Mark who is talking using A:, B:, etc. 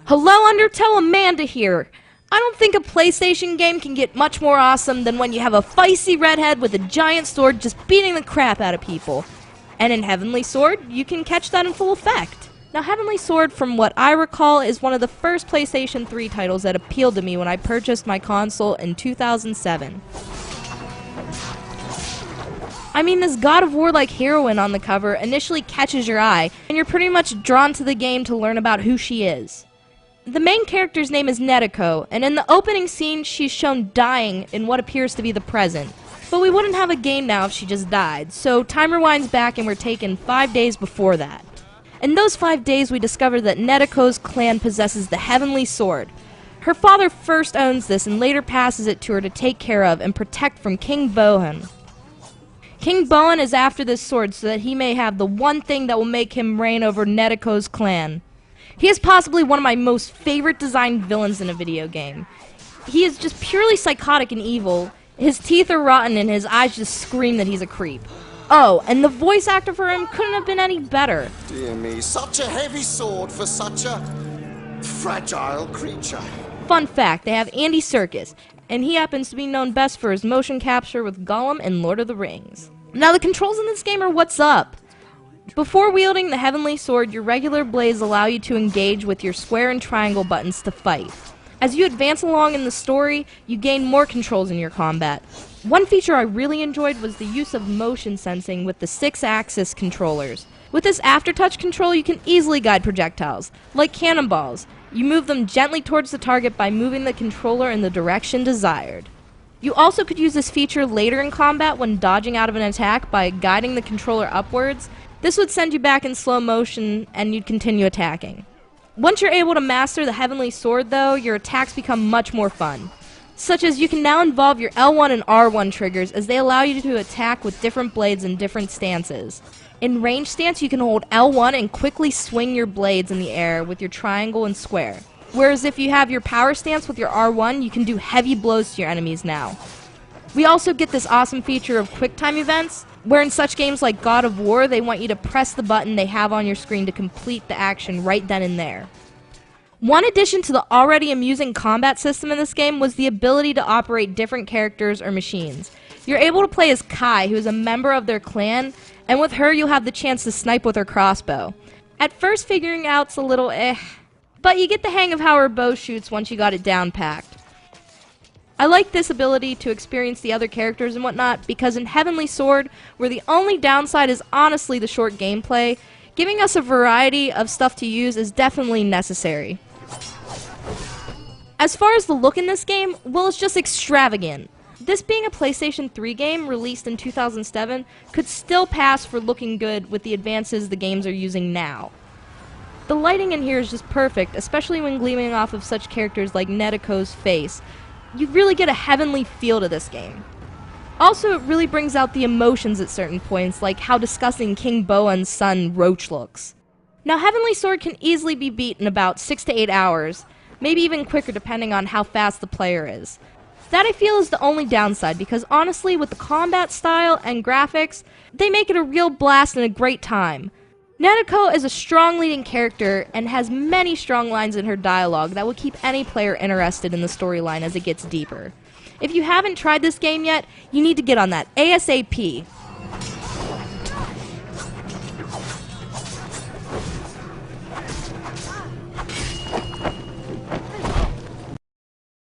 A: Hello, Undertow, Amanda here. I don't think a PlayStation game can get much more awesome than when you have a feisty redhead with a giant sword just beating the crap out of people. And in Heavenly Sword, you can catch that in full effect. Now, Heavenly Sword, from what I recall, is one of the first PlayStation 3 titles that appealed to me when I purchased my console in 2007. I mean, this God of War-like heroine on the cover initially catches your eye, and you're pretty much drawn to the game to learn about who she is. The main character's name is Netoko, and in the opening scene, she's shown dying in what appears to be the present. But we wouldn't have a game now if she just died, so time rewinds back and we're taken 5 days before that. In those 5 days, we discover that Netoko's clan possesses the Heavenly Sword. Her father first owns this and later passes it to her to take care of and protect from King Bohan. King Bohan is after this sword so that he may have the one thing that will make him reign over Netoko's clan. He is possibly one of my most favorite designed villains in a video game. He is just purely psychotic and evil. His teeth are rotten and his eyes just scream that he's a creep. Oh, and the voice actor for him couldn't have been any better.
B: Dear me, such a heavy sword for such a fragile creature.
A: Fun fact, they have Andy Serkis, and he happens to be known best for his motion capture with Gollum in Lord of the Rings. Now the controls in this game are what's up. Before wielding the Heavenly Sword, your regular blades allow you to engage with your square and triangle buttons to fight. As you advance along in the story, you gain more controls in your combat. One feature I really enjoyed was the use of motion sensing with the 6-axis controllers. With this aftertouch control, you can easily guide projectiles, like cannonballs. You move them gently towards the target by moving the controller in the direction desired. You also could use this feature later in combat when dodging out of an attack by guiding the controller upwards. This would send you back in slow motion and you'd continue attacking. Once you're able to master the Heavenly Sword though, your attacks become much more fun. Such as you can now involve your L1 and R1 triggers as they allow you to attack with different blades in different stances. In range stance you can hold L1 and quickly swing your blades in the air with your triangle and square. Whereas if you have your power stance with your R1, you can do heavy blows to your enemies now. We also get this awesome feature of QuickTime events, where in such games like God of War, they want you to press the button they have on your screen to complete the action right then and there. One addition to the already amusing combat system in this game was the ability to operate different characters or machines. You're able to play as Kai, who is a member of their clan, and with her you'll have the chance to snipe with her crossbow. At first figuring out's a little but you get the hang of how her bow shoots once you got it down packed. I like this ability to experience the other characters and whatnot because in Heavenly Sword, where the only downside is honestly the short gameplay, giving us a variety of stuff to use is definitely necessary. As far as the look in this game, well, it's just extravagant. This being a PlayStation 3 game released in 2007 could still pass for looking good with the advances the games are using now. The lighting in here is just perfect, especially when gleaming off of such characters like Netoko's face. You really get a heavenly feel to this game. Also, it really brings out the emotions at certain points, like how disgusting King Bohan's son Roach looks. Now, Heavenly Sword can easily be beat in about 6 to 8 hours, maybe even quicker depending on how fast the player is. That I feel is the only downside, because honestly, with the combat style and graphics, they make it a real blast and a great time. Netoko is a strong leading character and has many strong lines in her dialogue that will keep any player interested in the storyline as it gets deeper. If you haven't tried this game yet, you need to get on that ASAP.